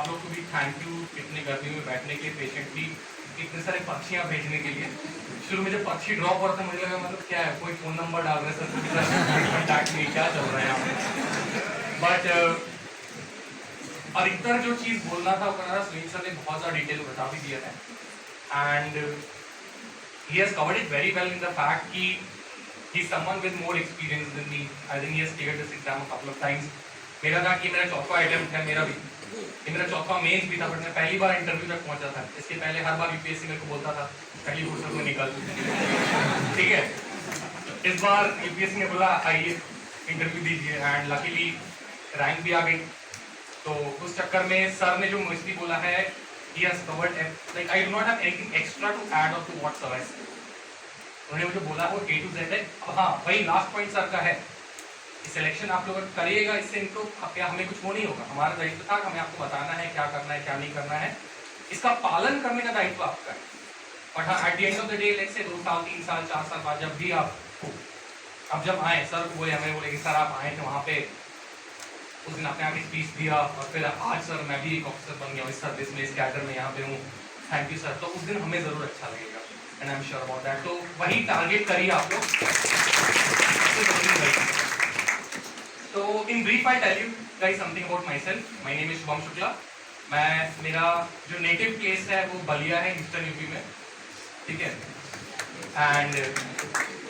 आप लोग को भी थैंक यू इतने गर्मी में बैठने के लिए, पेशेंटली इतने सारे पक्षियाँ भेजने के लिए। शुरू में जब पक्षी ड्रॉप हो रहा था मुझे लगा मतलब क्या है, कोई फ़ोन नंबर डाल रहे हैं सर, कॉन्टैक्ट नहीं, क्या चल रहा है यहाँ पे। बट अधिकतर जो चीज़ बोलना था वो करना था, सुनील सर ने बहुत ज़्यादा डिटेल बता भी दिया है। And he has covered it very well in the fact कि he's someone with more experience than me. I think he has cleared this exam a couple of times. मेरा था कि मेरा चौथा अटेम्प्ट है, मेरा भी ये मेरा चौथा मेंस भी था, बट मैं पहली बार इंटरव्यू तक पहुंचा था। इसके पहले हर बार यूपीएससी मेरे को बोलता था पहली फुर्सत में निकल, ठीक है। इस बार यूपीएससी ने बोला आइए इंटरव्यू दीजिए, एंड लकीली रैंक भी आ गई। तो उस चक्कर में सर ने जो मोस्टली बोला है, he has covered like I do not have anything extra to add on to what sir has said. उन्होंने मुझे बोला वो A to Z है। अब हाँ, वही लास्ट पॉइंट सर का है, सिलेक्शन आप लोग करिएगा, इससे इनको क्या हमें कुछ वो नहीं होगा। हमारा दायित्व था हमें आपको बताना है क्या करना है क्या नहीं करना है, इसका पालन करने का दायित्व आपका है। और हाँ, at the end of the day let's say 2 साल 3 साल 4 साल बाद जब भी आप अब जब आए, सर को बोले हमें बोले कि सर आप आए थे वहाँ पे, उस दिन आपने आके स्पीच दिया, और फिर आज सर मैं भी एक ऑफिसर बन गया इस सर्विस में, इस कैडर में यहाँ पे हूँ, थैंक यू सर। तो उस दिन हमें ज़रूर अच्छा लगेगा, and I am sure about that. तो वही टारगेट करिए आप लोग। तो in brief I tell you guys something about myself. My name is Shubham Shukla. मेरा जो नेटिव प्लेस है वो बलिया है, ईस्टर्न यूपी में, ठीक है। एंड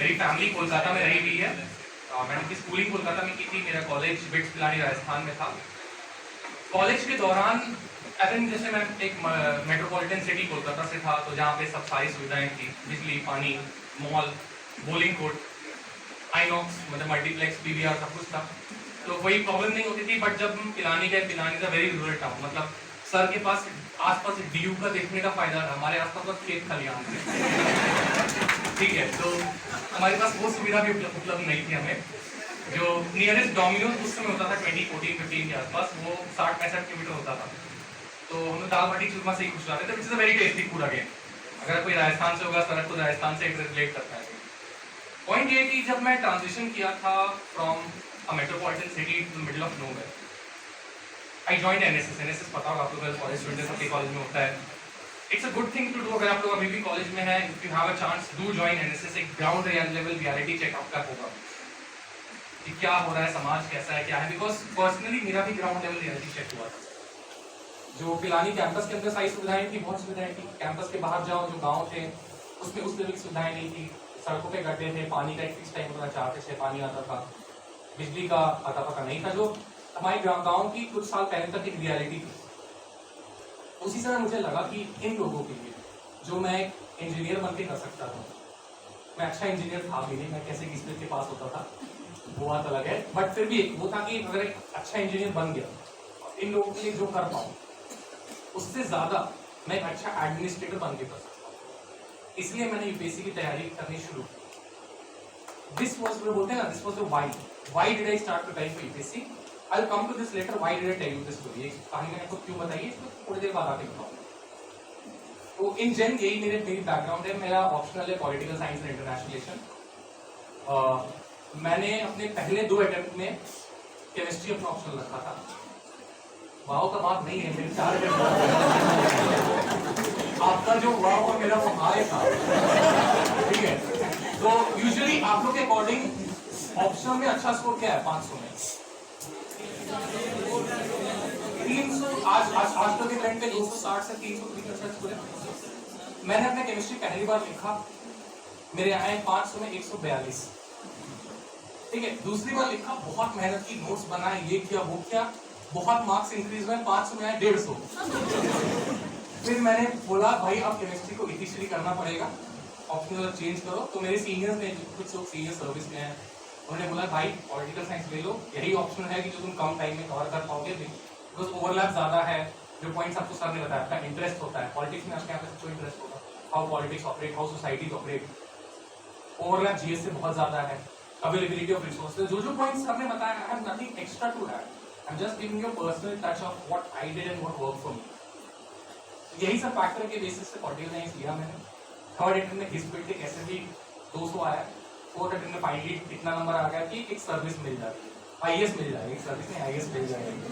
मेरी फैमिली कोलकाता में रही हुई है। मैंने अपनी स्कूलिंग कोलकाता में की थी, मेरा कॉलेज बिट्स पिलानी राजस्थान में था। कॉलेज के दौरान जैसे मैं एक मेट्रोपॉलिटन सिटी कोलकाता से था, तो जहाँ पे सब सारी सुविधाएं थी, बिजली, पानी, मॉल, बोलिंग कोर्ट, आइनॉक्स मतलब मल्टीप्लेक्स, पीवीआर, सब कुछ था, तो कोई प्रॉब्लम नहीं होती थी। बट जब पिलानी गए, पिलानी था वेरी रूरल टाउन, मतलब सर के पास आसपास डीयू का देखने का फायदा था, हमारे आसपास बस खेत खलिहान थे, ठीक है। तो हमारे पास वो सुविधा भी उपलब्ध नहीं थी हमें। जो नियरेस्ट डोमिनोज उस समय होता था 2014-15 के आसपास, वो 60-65 किलोमीटर होता था। तो हम लोग दाल बाटी चूरमा से ही खुश रहते थे, which is a very tasty food again. अगर कोई राजस्थान से होगा, सर को राजस्थान से रिलेट करता है। पॉइंट ये कि जब मैं ट्रांजिशन किया था from a metropolitan city to the middle of nowhere, I joined NSS. NSS पता होगा आप लोग, कॉलेज स्टूडेंट सबके कॉलेज में होता है। It's a good thing to do. अगर आप लोग अभी भी कॉलेज में हैं, if you have a chance, do join NSS. एक ग्राउंड लेवल रियलिटी चेक आपका होगा कि क्या हो रहा है, समाज कैसा है, क्या है। बिकॉज पर्सनली मेरा भी ग्राउंड लेवल रियलिटी चेक हुआ था। जो पिलानी कैंपस के अंदर सारी सुविधाएं थी, बहुत सुविधाएं थी। कैंपस के बाहर जाओ, जो गाँव थे उसमें उस लेवल की सुविधाएं नहीं थी। सड़कों पे गड्ढे थे, पानी का एक फिक्स टाइम होता था, 4 से 6 पानी आता था, बिजली का आता पता नहीं था, जो हमारे गाँव की कुछ साल पहले तक एक रियलिटी थी। उसी समय मुझे लगा कि इन लोगों के लिए जो मैं एक इंजीनियर बन के कर सकता था, मैं अच्छा इंजीनियर था भी नहीं, मैं कैसे किस्मत के पास होता था वो बात अलग है, बट फिर भी वो था कि अगर एक अच्छा इंजीनियर बन गया, इन लोगों के लिए जो कर पाऊँ उससे ज़्यादा मैं एक अच्छा एडमिनिस्ट्रेटर बन के कर सकता हूँ। इसलिए मैंने यूपीएससी की तैयारी करनी शुरू की। दिस वॉज, बोलते हैं ना, this was the why did I start preparing for UPSC. I will come to this later, why did I tell you this story. ये कहानी मैंने आपको क्यों बताई है, इसको थोड़ी देर बाद आके बताऊँ। तो इन जनरल यही मेरी बैकग्राउंड है। मेरा ऑप्शनल है political science and international relation. मैंने अपने पहले 2 अटेम्प्ट में केमिस्ट्री अपना ऑप्शनल रखा था। वाव का बात नहीं है, मेरे 4 आपका जो वाव और मेरा वो हाय था, ठीक है। तो यूजुअली आप लोग के अकॉर्डिंग ऑप्शनल में अच्छा स्कोर क्या है 500 में? 300। आज तो के टाइम पे 260 से 300 अच्छा स्कोर है। मैंने अपना केमिस्ट्री पहली बार लिखा, मेरे आए 500 में 142, ठीक है। दूसरी बार लिखा, बहुत मेहनत की, नोट्स बनाए, ये किया वो किया, बहुत मार्क्स इंक्रीज हुए, 500 में आए 150। फिर मैंने बोला भाई अब केमिस्ट्री को इतिश्री करना पड़ेगा, ऑप्शनल चेंज करो। तो मेरे सीनियर्स ने, कुछ लोग सीनियर सर्विस में हैं, उन्होंने बोला भाई पॉलिटिकल साइंस ले लो, यही ऑप्शन है कि जो तुम कम टाइम में कवर कर पाओगे, बिकॉज ओवरलैप ज़्यादा है। जो पॉइंट्स आपको सर ने बताया, आपका इंटरेस्ट होता है पॉलिटिक्स में, आपके यहाँ पे सबको इंटरेस्ट होगा, how politics operate, how societies operate. Overlap GS से बहुत ज़्यादा है, अवेलेबिलिटी ऑफ रिसोर्सेज, जो पॉइंट्स आपने बताया, I have nothing extra to add, I am just giving you a personal touch of what I did and what work for me. यही सब factor के बेसिस पे पॉलिटिकल साइंस लिया मैंने। Third attempt में हिस्ट्री के कैसे भी 200 आया। फोर्थ अटेम्प्ट में फाइनली इतना नंबर आ गया कि एक सर्विस मिल जाती है, आईएएस मिल जाएगी, एक सर्विस में आईएएस मिल जाएगी।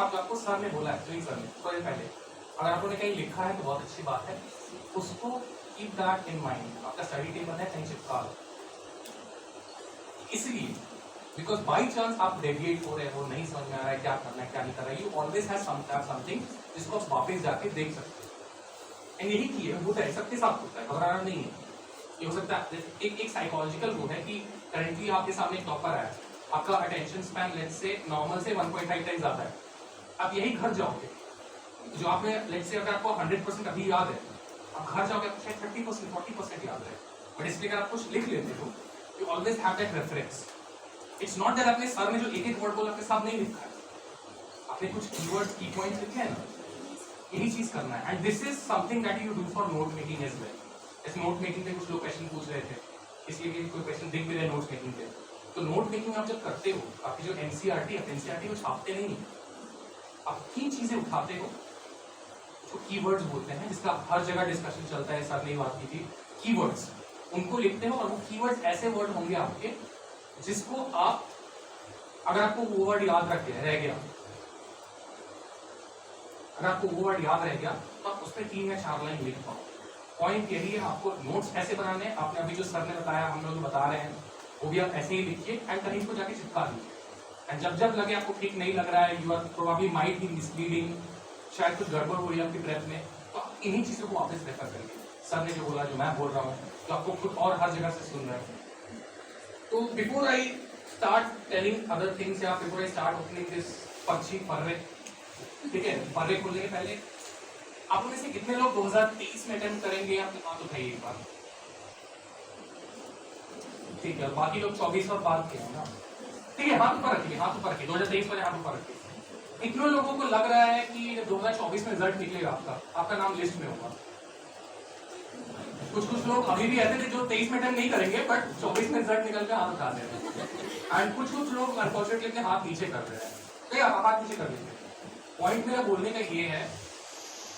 आपको सर ने बोला है, स्विंग सर ने थोड़े पहले, अगर आपने कहीं लिखा है तो बहुत अच्छी बात है, उसको कीप दैट इन माइंड। आपका स्टडी टेबल है, कहीं चिपका लो। इसलिए बिकॉज बाई चांस आप डेविएट हो रहे हो, नहीं समझ में आ रहा है क्या करना है क्या नहीं कर रहा है, यू ऑलवेज हैव समथिंग जिसको आप वापस जाके देख सकते हो। एंड यही किए होता है, सबके साथ होता है, घबराना नहीं है। ये हो सकता है एक साइकोलॉजिकल वो है कि करेंटली आपके सामने एक टॉपर है, आपका attention span let's say normal से 1.5 टाइम ज्यादा है, आप यही घर जाओगे, जो आपने लेट्स से अगर आपको 100% अभी याद है, आप घर जाओगे आपको शायद 30% 40% याद है, बट इसलिए अगर आप कुछ लिख लेते हो, you always have that reference. It's not that अपने सर ने जो एक एक वर्ड बोला आपके साथ नहीं लिखा है, आपने कुछ कीवर्ड्स की पॉइंट्स लिखे हैं ना, यही चीज करना है। And this is something that you do for note making as well. इस नोट मेकिंग पे कुछ लोग क्वेश्चन पूछ रहे थे, इसलिए कि कोई क्वेश्चन दिख भी रहे नोट मेकिंग पे, तो नोट मेकिंग आप जब करते हो, आपकी जो एनसीईआरटी को छापते नहीं, आप तीन चीजें उठाते हो, जो कीवर्ड्स बोलते हैं, जिसका हर जगह डिस्कशन चलता है, सर ने बात की थी, कीवर्ड्स, उनको लिखते हो, और वो कीवर्ड्स ऐसे वर्ड होंगे आपके जिसको आप, अगर आपको वो वर्ड याद रह गया, अगर आपको वो वर्ड याद रह गया तो आप उस पर 3 या 4 लाइन लिख पाओ। पॉइंट यही है, आपको नोट्स ऐसे बनाने हैं, आपने अभी जो सर ने बताया, हम लोग बता रहे हैं, वो भी आप ऐसे ही लिखिए एंड कहीं को जाके चिपका दीजिए। एंड जब लगे आपको ठीक नहीं लग रहा है, you are probably might be misleading, शायद कुछ गड़बड़ हो रही है आपकी प्रेप में, तो आप इन्हीं चीजों को वापस रेफर करिए। सर ने जो बोला, जो मैं बोल रहा हूँ, तो आपको खुद और हर जगह से सुन रहे हैं। तो before I start telling other things, या before I start opening this पर्ची फर्रे, ठीक है, फर्रे खोलने के पहले आप में से कितने लोग 2023 में अटेम्प्ट करेंगे, आपके हाथ उठाइए एक बार, ठीक है, बाकी लोग 24 और बाद के हैं ना, ठीक है, हाथ ऊपर रखिए, हाथ ऊपर रखिए, 2023 वाले हाथ ऊपर रखिए। इतने लोगों को लग रहा है कि 2024 में रिजल्ट निकलेगा, आपका नाम लिस्ट में होगा। कुछ लोग अभी भी ऐसे थे जो 23 में अटेम्प्ट नहीं करेंगे, बट 24 में रिजल्ट निकल के हाथ उठा रहे हैं, एंड कुछ लोग अनफॉर्चुनेटली अपने हाथ नीचे कर रहे हैं, तो आप हाथ नीचे कर लीजिए। पॉइंट मेरा बोलने का ये है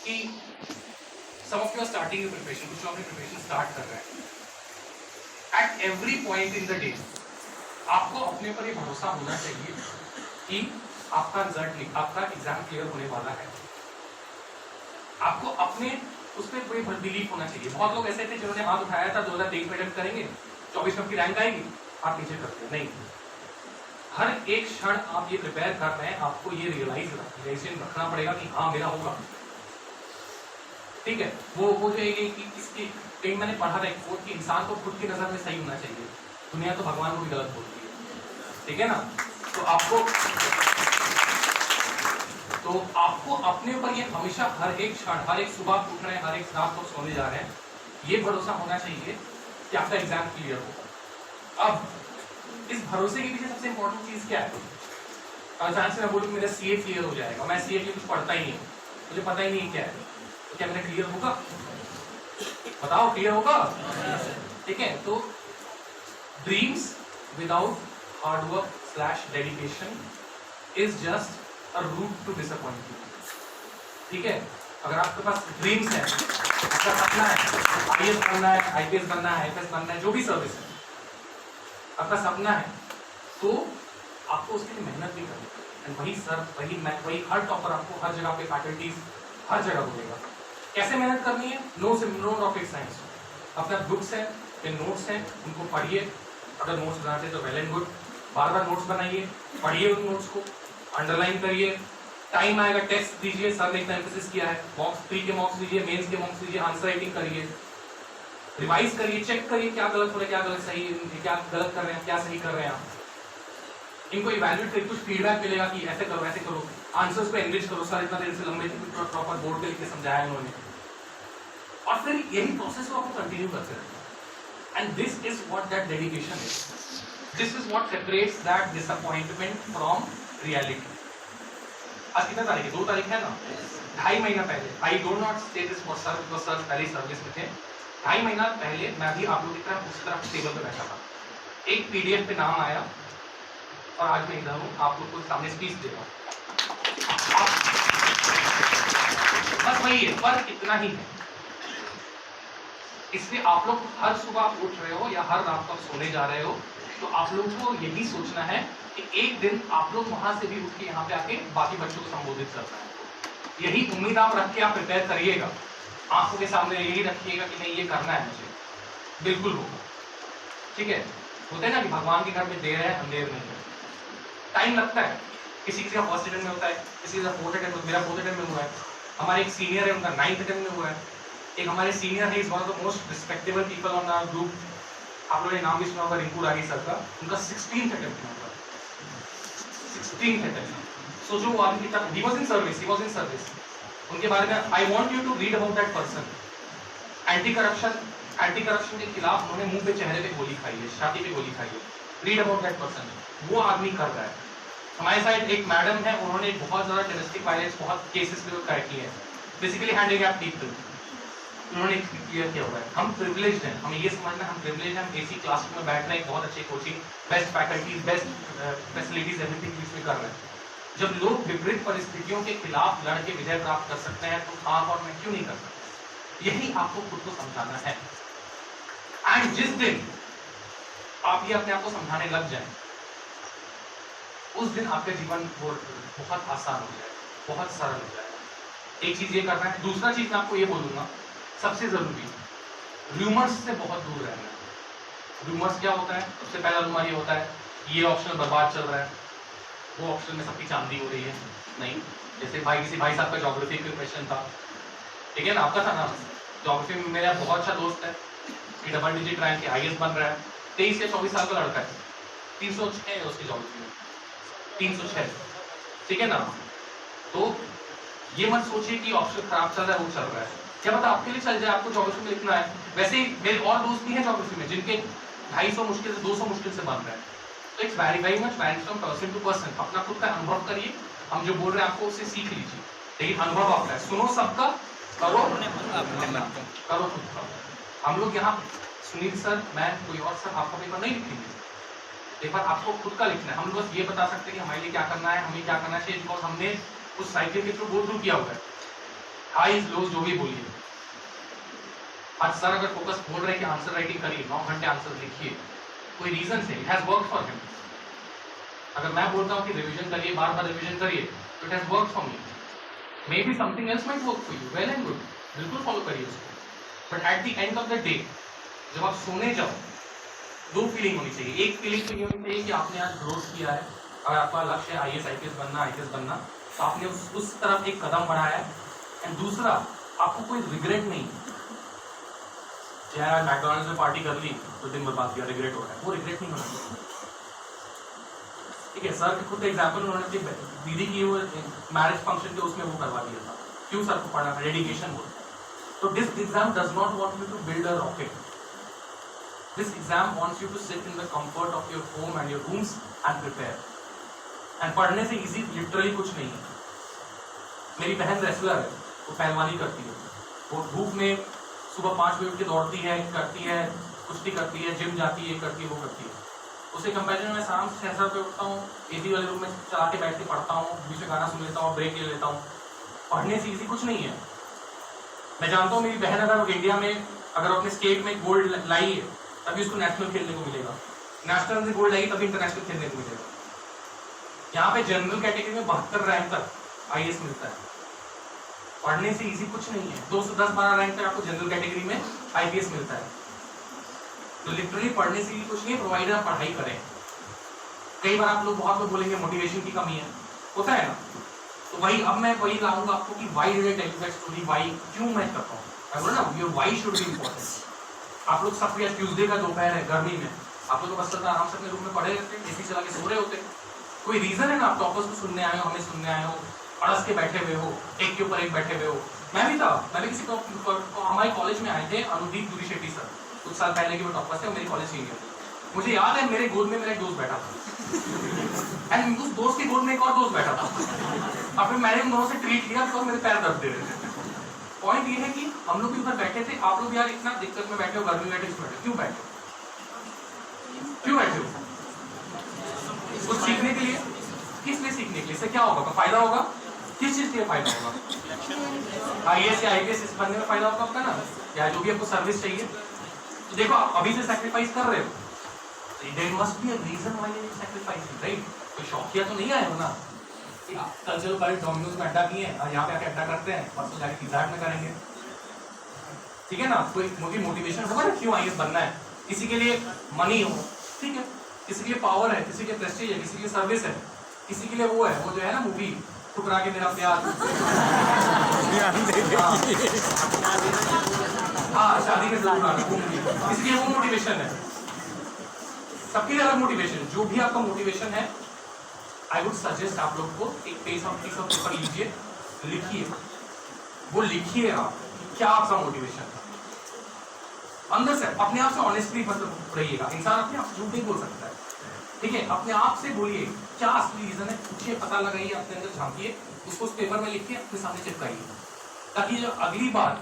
कि some of you are starting your preparation, कुछ लोग अपनी प्रिपरेशन स्टार्ट कर रहे हैं। At every point in the day आपको अपने पर ये भरोसा होना चाहिए कि आपका रिजल्ट, आपका एग्जाम क्लियर होने वाला है। आपको अपने उस पर कोई बिलीफ होना चाहिए। बहुत लोग ऐसे थे जिन्होंने हाथ उठाया था 2023 में अटेम्प्ट करेंगे, 24 में आपकी रैंक आएगी, आप नीचे करते नहीं। हर एक क्षण आप ये प्रिपेयर कर रहे हैं, आपको ये रियलाइजेशन रखना पड़ेगा कि हाँ मेरा होगा, ठीक है। वो जो है कि इसकी कहीं मैंने पढ़ा था एक कोट कि इंसान को खुद की नजर में सही होना चाहिए, दुनिया तो भगवान को भी गलत बोलती है, ठीक है ना। तो आपको अपने ऊपर ये हमेशा हर एक क्षण, हर एक सुबह उठ रहे हैं, हर एक रात को सोने जा रहे हैं, ये भरोसा होना चाहिए कि आपका एग्जाम क्लियर होगा। अब इस भरोसे के पीछे सबसे इंपॉर्टेंट चीज क्या है? अचानक से मैं बोलूँ मेरा सीए क्लियर हो जाएगा, मैं सीए के लिए कुछ पढ़ता ही नहीं, मुझे पता ही नहीं क्या है, तो क्या मेरा क्लियर होगा? बताओ, क्लियर होगा? ठीक है। तो dreams without hard work / dedication is just a route to disappointment, ठीक है। अगर आपके पास ड्रीम्स है, आपका सपना है आईएएस बनना है, आईपीएस बनना है, आईएफएस बनना है, जो भी सर्विस है आपका सपना है, तो आपको उसके लिए मेहनत भी करनी है। वही सर, वही हर टॉपर आपको हर जगह पे फैकल्टीज हर जगह बोलेगा कैसे मेहनत करनी है। No rocket science. अपना बुक्स है, नोट्स हैं, उनको पढ़िए, अगर नोट्स बनाते हैं तो वेल एंड गुड, बार बार नोट्स बनाइए, पढ़िए उन नोट्स को, अंडरलाइन करिए, टाइम आएगा टेस्ट दीजिए, सर ने इतना एम्फेसिस किया है, मॉक्स 3 के मॉक्स दीजिए, मेंस के मॉक्स दीजिए, आंसर राइटिंग करिए, रिवाइज करिए, चेक करिए क्या गलत हो रहा है, क्या गलत सही, क्या गलत कर रहे हैं, क्या सही कर रहे हैं आप। इनको इवैल्यूएट करके कुछ फीडबैक मिलेगा कि ऐसे करो, आंसर्स को एनरिच करो। सर इतना देर से लंबे प्रॉपर बोर्ड पे लिख के समझाया उन्होंने, और फिर यही प्रोसेस को आपको कंटिन्यू करते रहना। And this is what that dedication is, this is what separates that disappointment from reality. आज कितना तारीख है? 2 तारीख है ना। 2.5 महीना पहले, आई डोंट नॉट से this for sir, because sir पहले सर्विस में थे। 2.5 महीना पहले मैं भी आप लोगों की तरह उस तरफ टेबल पे बैठा था, एक पीडीएफ पे नाम आया, और आज मैं इधर हूँ आप लोग को सामने स्पीच दे रहा हूँ। बस वही है, फर्क इतना ही है। इसलिए आप लोग हर सुबह आप उठ रहे हो या हर रात को आप सोने जा रहे हो, तो आप लोग को यही सोचना है कि एक दिन आप लोग वहां से भी उठ के यहाँ पे आके बाकी बच्चों को संबोधित करना है। यही उम्मीद आप रख के आप प्रिपेयर करिएगा, आंखों के सामने यही रखिएगा कि नहीं ये करना है मुझे, बिल्कुल होगा। ठीक है, होता है ना कि भगवान के घर में देर है अंधेर नहीं है, टाइम लगता है। किसी का फर्स्ट अटेम्प्ट में होता है, किसी का फोर्थ अटेम्प्ट, मेरा फोर्थ अटेम्प्ट में हुआ है। हमारे एक सीनियर है, उनका 9th अटेम्प्ट में हुआ है। एक हमारे सीनियर है, is one of the most respectable people on our group, आप लोगों ने नाम भी सुना होगा, रिंकू राही सर का, उनका 16th अटेम्प्ट में हुआ, 16th अटेम्प्ट। सोचो वो आदमी कितना, ही वाज इन सर्विस, उनके बारे में I want you to read about that person. Anti corruption के खिलाफ उन्होंने मुंह पे चेहरे पे गोली खाई है, छाती पे गोली खाई है। रीड अबाउट दैट पर्सन, वो आदमी कर रहा है। हमारे साइड एक मैडम है, उन्होंने बहुत ज्यादा डोमेस्टिक वायलेंस बहुत केसेस में ट्राई किए हैं, बेसिकली हैंडीकैप पीपल, उन्होंने क्लियर किया हुआ है। हम प्रिविलेज्ड हैं, हमें ये समझना हम प्रिविलेज्ड हैं, हम एसी क्लासरूम में बैठ रहे हैं, बहुत अच्छे coaching, best faculties, best facilities, everything बीच में कर रहे हैं। जब लोग विपरीत परिस्थितियों के खिलाफ लड़ के विजय प्राप्त कर सकते हैं तो आप और मैं क्यों नहीं कर सकते? यही आपको खुद को समझाना है। एंड जिस दिन आप ये अपने आप को समझाने लग जाए, उस दिन आपका जीवन बहुत आसान हो जाए, बहुत सरल हो जाएगा। एक चीज ये करना है। दूसरा चीज मैं आपको ये बोलूंगा, सबसे जरूरी, रूमर्स से बहुत दूर रहना है। रूमर्स क्या होता है? सबसे पहला रूमर ये होता है ये ऑप्शन बर्बाद चल रहा है, वो ऑप्शन में सबकी चांदी हो रही है। नहीं, जैसे किसी भाई साहब का ज्योग्राफी का क्वेश्चन था, ठीक है ना, आपका था ना, ज्योग्राफी में मेरा बहुत अच्छा दोस्त है, डबल डिजिट रैंक के IAS बन रहा है, 23 या 24 साल का लड़का है, 306 है उसकी ज्योग्राफी में, 306, ठीक है ना। तो ये मत सोचिए कि ऑप्शन खराब चल रहा है, वो चल रहा है, क्या पता आपके लिए चल जाए, आपको ज्योग्राफी में लिखना है। वैसे ही मेरे और दोस्त भी हैं ज्योग्राफी में जिनके 250 मुश्किल से 200 मुश्किल से बन रहे हैं। तो it's very much varies from person to person. अपना खुद का अनुभव करिए, हम जो बोल रहे हैं आपको उससे सीख लीजिए, लेकिन अनुभव आपका है, सुनो सबका, करो खुद का। हम लोग यहाँ सुनील सर, मैं, कोई और सर आपका पेपर नहीं लिखेंगे, पेपर आपको खुद का लिखना है। हम बस ये बता सकते हैं कि हमारे लिए क्या करना है, हमें क्या करना चाहिए, बिकॉज हमने उस साइकिल के थ्रू गो थ्रू किया हुआ है, हाईज लोज जो भी बोलिए। आज सर अगर फोकस बोल रहे हैं कि आंसर राइटिंग करिए, 9 घंटे आंसर लिखिए, कोई रीजन से, it has work for him. अगर मैं बोलता हूँ कि रिवीजन करिए, बार बार रिवीजन करिए, तो it has work for me. May be something else might work for you, well and good, बिल्कुल फॉलो करिए उसको। But at the end of the day जब आप सोने जाओ, 2 फीलिंग होनी चाहिए। एक फीलिंग तो ये होनी चाहिए कि आपने आज ग्रोथ किया है, अगर आपका लक्ष्य है IAS IPS बनना, IPS बनना, तो आपने उस तरफ एक कदम बढ़ाया है। एंड दूसरा, आपको कोई रिग्रेट नहीं, चाहे मैकडॉनल्ड्स में पार्टी कर ली तो दिन बर्बाद किया, रिग्रेट हो रहा है, वो रिग्रेट नहीं होना चाहिए। ठीक है, सर के खुद एग्जाम्पल, उन्होंने अपनी दीदी की वो मैरिज फंक्शन के उसमें वो करवा दिया था, क्यों? सर को पढ़ना था, डेडिकेशन हो। तो this exam does not want you to build a rocket, this exam wants you to sit in the comfort of your home and your rooms and prepare. And पढ़ने से इजी लिटरली कुछ नहीं है। मेरी बहन wrestler है, वो पहलवानी करती है, वो धूप में सुबह 5 बजे उठ के दौड़ती है, करती है, कुश्ती करती है, जिम जाती है, करती है, वो करती है। उससे कंपेरिजन में शाम 6 पे उठता हूँ, AC वाले रूम में चला के बैठ के पढ़ता हूँ, बीच में गाना सुन लेता हूँ, ब्रेक ले लेता हूँ। पढ़ने से इजी कुछ नहीं है। मैं जानता हूँ मेरी बहन अगर इंडिया में अगर अपने स्टेट में गोल्ड लाई है तभी उसको नेशनल खेलने को मिलेगा, नेशनल से गोल्ड लाई तभी इंटरनेशनल खेलने को मिलेगा। यहाँ पे जनरल कैटेगरी में 72 रैंक तक IAS मिलता है। पढ़ने से इजी कुछ नहीं है, 210-12 रैंक तक आपको जनरल कैटेगरी में IPS मिलता है। तो लिटरली पढ़ने से कुछ नहीं है, प्रोवाइडर आप पढ़ाई करें। कई बार आप लोग बहुत लोग बोलेंगे मोटिवेशन की कमी है, होता है ना, तो वही अब मैं वही लाऊंगा आपको कि why did I tell you that story, why, क्यों मैं करता हूँ, मैं बोला ना, your why should be important. आप लोग सब ट्यूसडे का दोपहर है, गर्मी में आप लोग बस आराम से अपने रूम में पढ़े रहते हैं, AC चला के सो रहे होते, कोई रीजन है ना, आप टॉपर्स को सुनने आए हो, हमें सुनने आए हो, अड़स के बैठे हुए हो, एक के ऊपर एक बैठे हुए हो। मैं भी था, मैंने किसी को हमारे कॉलेज में आए थे अनुदीप पुरी शेट्टी सर, कुछ साल पहले के वो टॉपर्स थे, मेरे कॉलेज सीनियर थे। मुझे याद है मेरे गोद में मेरा एक दोस्त बैठा था एंड उस दोस्त के गोद में एक और दोस्त बैठा था, और फिर मैंने उन दोनों से ट्रीट किया तो मेरे पैर दर्द दे रहे थे। पॉइंट ये है कि हम लोग भी उधर बैठे थे, आप लोग यार इतना दिक्कत में बैठे हो, गर्मी में बैठे, क्यों बैठे हो, क्यों बैठे हो? कुछ सीखने के लिए, किस लिए सीखने के लिए? इससे क्या होगा, फायदा होगा, किस चीज के लिए फायदा होगा? IAS या IPS इस बनने में फायदा होगा आपका ना, या जो भी आपको सर्विस चाहिए। तो देखो आप अभी से सैक्रिफाइस कर रहे हो, there must be a reason why you sacrificing, right? कोई शौकिया तो नहीं आए हो ना, कल चलो कल डोमिनोज में अड्डा किए और यहाँ पे आके अड्डा करते हैं, परसों जाके पिज़्ज़ा हट में करेंगे, ठीक है ना? कोई मोटिवेशन होगा ना क्यों आईएएस बनना है, किसी के लिए मनी हो, ठीक है, किसी के लिए पावर है, किसी के लिए प्रेस्टीज है, किसी के लिए सर्विस है, किसी के लिए वो है, वो जो है ना मूवी ठुकरा के मेरा प्यार, हाँ शादी में जरूर आना, किसी के लिए वो मोटिवेशन है, सबके लिए अलग मोटिवेशन। जो भी आपका मोटिवेशन है, आई वुड सजेस्ट आप लोग को एक पीस ऑफ पेपर लीजिए, लिखिए, वो लिखिए आप क्या आपका मोटिवेशन है अंदर से, अपने आप से ऑनेस्टली मतलब रहिएगा। इंसान अपने आप से झूठ नहीं बोल सकता है, ठीक है? अपने आप से बोलिए क्या असली रीजन है, पूछिए, पता लगाइए, अपने अंदर झांकिए, उसको उस पेपर में लिखिए, अपने सामने चिपकाइए, ताकि जो अगली बार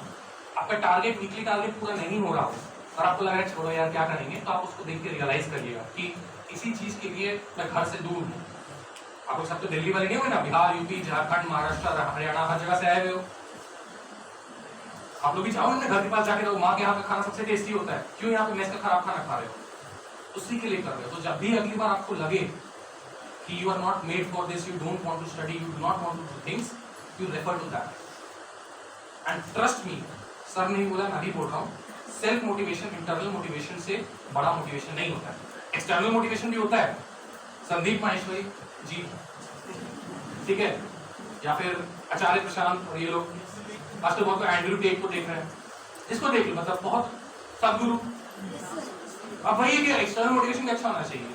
आपका टारगेट, वीकली टारगेट पूरा नहीं हो रहा हो और आपको लग रहा है छोड़ो यार क्या करेंगे, तो आप उसको देख के रियलाइज करिएगा कि इसी चीज के लिए मैं घर से दूर हूँ। आप लोग सब तो दिल्ली वाले नहीं हुए ना, बिहार, यूपी, झारखंड, महाराष्ट्र, हरियाणा, हर जगह से आए हुए हो। आप लोग भी चाहो अपने घर के पास जाके रहो, माँ के यहाँ का खाना सबसे टेस्टी होता है, क्यों यहाँ पे मेस का खराब खाना खा रहे हो? उसी के लिए कर रहे हो। तो जब भी अगली बार आपको लगे कि you are not made for this, you don't want to study, you do not want to do things, you refer to that. And trust me, sir नहीं बोला, मैं भी बोल रहा हूँ, सेल्फ मोटिवेशन, इंटरनल मोटिवेशन से बड़ा मोटिवेशन नहीं होता है। एक्सटर्नल मोटिवेशन भी होता है, संदीप माहेश्वरी जी, ठीक है, या फिर आचार्य प्रशांत और ये लोग, आजकल बहुत एंड्रयू टेप को देख रहे हैं, इसको देख लो, मतलब बहुत सदगुरु। अब वही है कि एक्सटर्नल मोटिवेशन भी अच्छा होना चाहिए,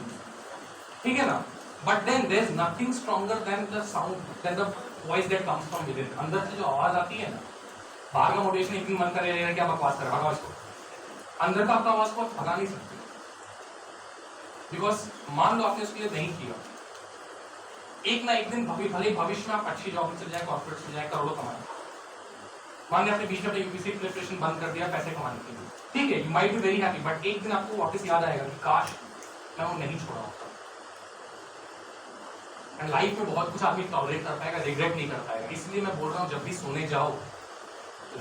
ठीक है ना? But then there is nothing stronger than the sound, than the voice that comes from within. अंदर से जो आवाज आती है ना, बाहर का मोटिवेशन एक दिन मन कर रहा है क्या बकवास कर रहा है, अंदर का आपका आवाज को आप भगा नहीं सकते, बिकॉज मान लो आपने उसके लिए नहीं किया, एक ना एक दिन भले भविष्य में आप अच्छी जॉब में चले जाए, कॉर्पोरेट चले जाए, करोड़ों कमाए, मान लिया आपने बीच में यूपीएससी प्रिपरेशन बंद कर दिया पैसे कमाने के लिए, ठीक है, you might be very happy, but एक दिन आपको वापस याद आएगा कि काश मैं वो नहीं छोड़ा होता। एंड लाइफ में बहुत कुछ आदमी टॉलरेट कर पाएगा, रिग्रेट नहीं कर पाएगा। इसलिए मैं बोल रहा हूँ जब भी सोने जाओ,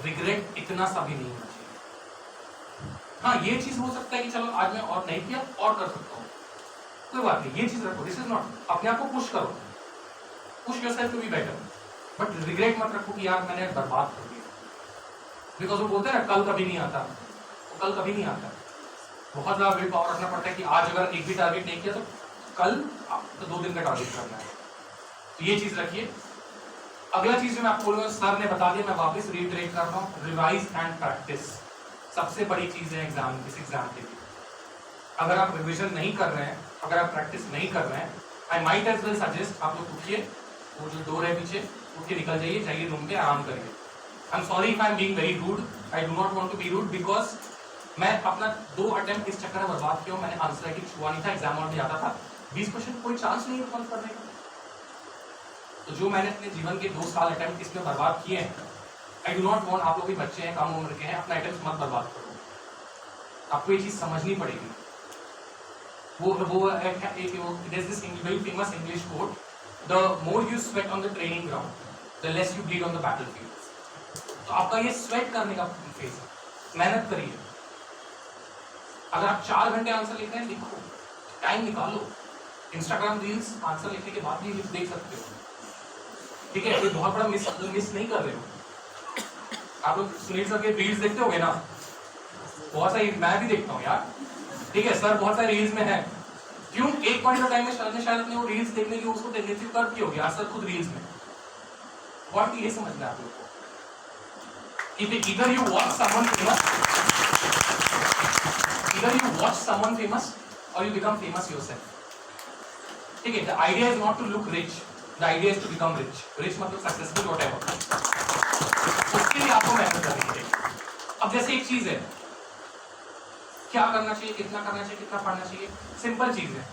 रिग्रेट इतना सा भी नहीं होना चाहिए। हाँ, ये चीज हो सकता है कि चलो आज मैं और नहीं किया और कर सकता हूँ, कोई बात नहीं, ये चीज रखो, दिस इज नॉट, अपने आप को पुश करो, push yourself to be better, but regret मत रखो कि यार मैंने बर्बाद कर दिया, बिकॉज वो बोलते हैं ना कल कभी नहीं आता, वो कल कभी नहीं आता। बहुत ज्यादा विल पावर रखना पड़ता है कि आज अगर एक भी टारगेट नहीं किया तो कल तो 2 दिन का टारगेट करना है, तो ये चीज रखिए। अगला चीज जो मैं आपको बोलूंगा, सर ने बता दिया, मैं वापस रीट्रेट कर रहा हूँ, रिवाइज एंड प्रैक्टिस सबसे बड़ी चीज है एग्जाम, इस एग्जाम के लिए। अगर आप रिविजन नहीं कर रहे हैं, अगर आप प्रैक्टिस नहीं कर रहे हैं, I might as well suggest आप लोग उठिए, वो जो डोर है पीछे उठ के निकल जाइए, जाइए रूम पे आराम करिए। I am sorry if I am being very rude, I do not want to be rude, because मैं अपना 2 अटेम्प्ट इस चक्कर में बर्बाद किया, मैंने आंसर राइटिंग छुआ नहीं था, एग्जाम में आता था 20 क्वेश्चन, कोई चांस नहीं है सॉल्व करने का। तो जो मैंने अपने जीवन के 2 साल अटेम्प्ट इसमें बर्बाद किए हैं, आई डू नॉट वांट, आप लोग भी बच्चे हैं, कम उम्र के हैं, अपना अटेम्प्ट मत बर्बाद करो, आपको ये चीज समझनी पड़ेगी। वो there's this very famous English quote, the more you sweat on the training ground, the less you bleed on the battlefield। तो आपका ये स्वेट करने का फेज है, मेहनत करिए। अगर आप 4 घंटे आंसर लिख रहे हैं, लिखो, टाइम निकालो। इंस्टाग्राम रील्स आंसर लिखने के बाद भी देख सकते हो, ठीक है, कोई बहुत बड़ा मिस नहीं कर रहे हो। आप लोग सुनील सर के रील्स देखते होंगे ना, बहुत सारी, मैं भी देखता हूँ यार, ठीक है, सर बहुत सारे रील्स में है, क्यों? एक पॉइंट ऑफ टाइम में सर ने शायद अपने वो रील्स देखने की उसको टेंडेंसी कर की होगी, आज सर खुद रील्स में। और ये समझना है आप लोग को, either you watch someone famous, either you watch someone famous or you become famous yourself, ठीक है? The idea is not to look rich, the idea is to become rich, rich मतलब successful whatever, उसके लिए आपको मेहनत करनी चाहिए। अब जैसे एक चीज है, क्या करना चाहिए, कितना करना चाहिए, कितना पढ़ना चाहिए, सिंपल चीज है,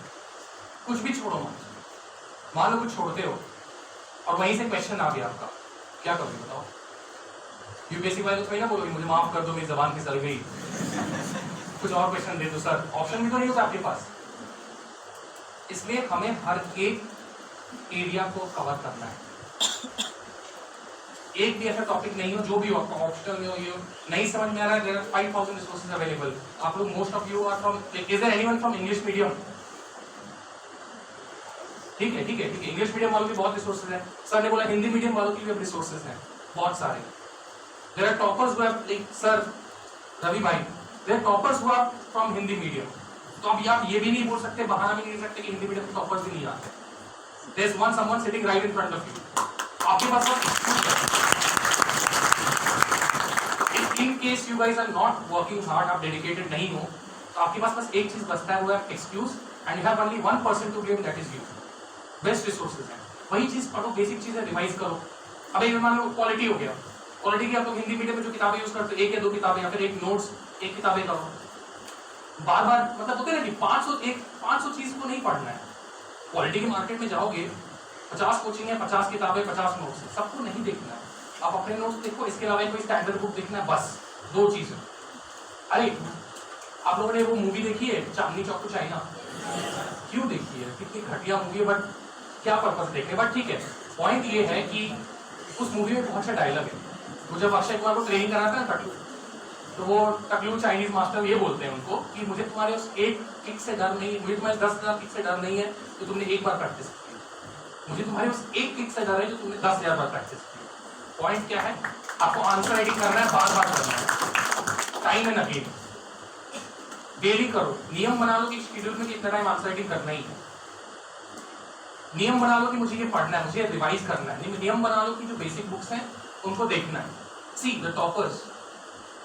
कुछ भी छोड़ो मत। मान लो कुछ छोड़ते हो और वहीं से क्वेश्चन आ गया आपका, क्या करोगे बताओ? यूपीएससी वाले तो ना बोलोगे मुझे माफ कर दो, मेरी जबान फिसल गई, कुछ और क्वेश्चन दे दो सर, ऑप्शन भी तो नहीं होता आपके पास। इसलिए हमें हर एक एरिया को कवर करना है, एक भी ऐसा टॉपिक नहीं हो जो भी हो, आपका ऑप्शनल में हो, ये नहीं समझ में आ रहा है, देयर आर 5000 रिसोर्सेज अवेलेबल। आप लोग most of you are from, is there anyone from English medium? ठीक है ठीक है ठीक है, इंग्लिश मीडियम वालों के बहुत रिसोर्सेज हैं। सर ने बोला हिंदी मीडियम वालों के लिए भी रिसोर्सेज हैं बहुत सारे। There are toppers who have, like sir Ravi भाई, there are toppers who are from Hindi medium. तो अब आप ये भी नहीं बोल सकते, बहाना भी नहीं दे सकते कि हिंदी मीडियम के टॉपर्स भी नहीं आते। There is one someone sitting right in front of you, आपके पास in case you guys are not working hard, आप डेडिकेटेड नहीं हो, तो आपके पास बस एक चीज बचता है, वो है excuse, and you have only one person to blame, that is you. Best resources है, वही चीज पढ़ो, बेसिक चीजें रिवाइज करो। अब एक मान लो क्वालिटी हो गया, क्वालिटी की आप लोग हिंदी मीडियम में जो किताबें यूज करते हो, एक या दो किताबें या फिर एक नोट्स, एक किताबें करो। बार बार मतलब होते ना कि 500 चीज को नहीं पढ़ना है। क्वालिटी के मार्केट में जाओगे, 50 कोचिंग है, 50 किताबें, 50 नोट्स है, सबको नहीं देखना है। आप अपने नोट्स देखो, इसके अलावा कोई स्टैंडर्ड बुक देखना है, बस 2 चीजें। अरे आप लोगों ने वो मूवी देखी है चांदनी चौक टू चाइना? क्यों देखी है? कितनी घटिया मूवी है, बट क्या पर्पस देखने, बट ठीक है। पॉइंट ये है कि उस मूवी में बहुत अच्छा डायलॉग है। तो जब अक्षय कुमार को ट्रेनिंग कराता है ना टकलू, तो वो टकलू चाइनीज मास्टर ये बोलते हैं उनको कि मुझे तुम्हारे उस एक किक से डर नहीं, मुझे तुम्हारे 10,000 किक से डर नहीं है तो तुमने एक बार प्रैक्टिस की, मुझे तुम्हारे उस एक किक से डर है जो तुमने 10,000 बार प्रैक्टिस की। पॉइंट क्या है? आपको आंसर राइटिंग करना है, बार बार करना है, टाइम एंड अगेन, डेली करो। नियम बना लो कि शेड्यूल में कितना टाइम आंसर राइटिंग करना ही है। नियम बना लो कि मुझे ये पढ़ना है, मुझे रिवाइज करना है। नियम बना लो कि जो बेसिक बुक्स हैं उनको देखना है। See the toppers,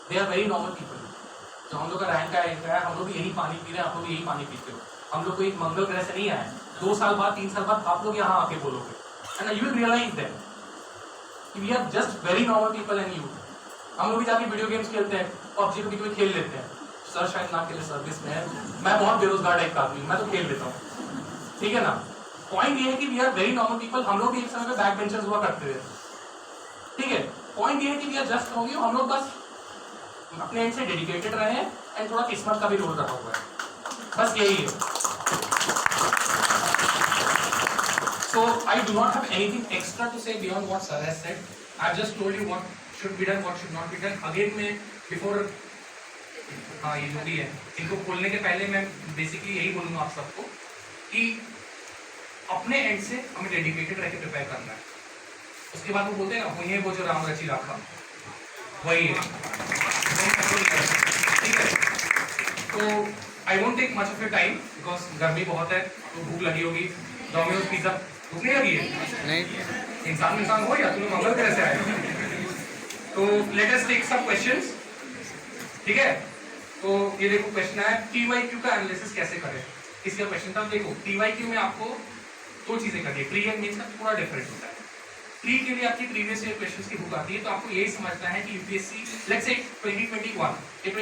they are very normal people. जो हम लोग का रैंक है, हम लोग भी यही पानी पी रहे हैं, आप लोग भी यही पानी पीते हो। हम लोग को एक मंगल ग्रह से नहीं आया। 2 साल बाद, 3 साल बाद आप लोग यहाँ आके बोलोगे, and you will realise that कि we are just very normal people and you. हम लोग भी जाके वीडियो गेम्स खेलते हैं, पबजी को बीच में खेल लेते हैं। सर शायद ना खेले, सर्विस में है, मैं बहुत बेरोजगार टाइप का आदमी, मैं तो खेल लेता हूँ, ठीक है ना। पॉइंट ये है कि we are very normal people. हम लोग भी एक समय पे बैक बेंचर्स हुआ करते थे, ठीक है। पॉइंट ये है कि we are just from you, हम लोग बस अपने एंड से डेडिकेटेड रहे हैं, एंड थोड़ा किस्मत का भी रोल रखा हुआ है, बस यही है। So I do not have anything extra to say beyond what sir has said. I have just told you what should be done, what should not be done. Again मैं बिफोर, हाँ ये जो भी है, इनको खोलने के पहले मैं बेसिकली यही बोलूँगा आप सबको कि अपने एंड से हमें डेडिकेटेड रह के प्रिपेयर करना है। उसके बाद वो बोलते हैं ना, वही है वो जो राम रची राखा, वही है, ठीक है। तो I won't take much of your time because गर्मी बहुत है, तो भूख लगी होगी। डोमिनोज पिज्जा भूख नहीं लगी है? नहीं, इंसान हो या तुम्हें मंगल ग्रह से आए। तो let us take some questions, ठीक है। तो ये देखो क्वेश्चन है, TYQ का एनालिसिस कैसे करें, इसका क्वेश्चन था। देखो TYQ में आपको 2 चीजें करनी है, प्री एंड मेंस का थोड़ा डिफरेंट होता है। प्री के लिए आपकी प्रीवियस ईयर क्वेश्चंस की बुक आती है, तो आपको यही समझना है कि यूपीएससी लेट्स से 2021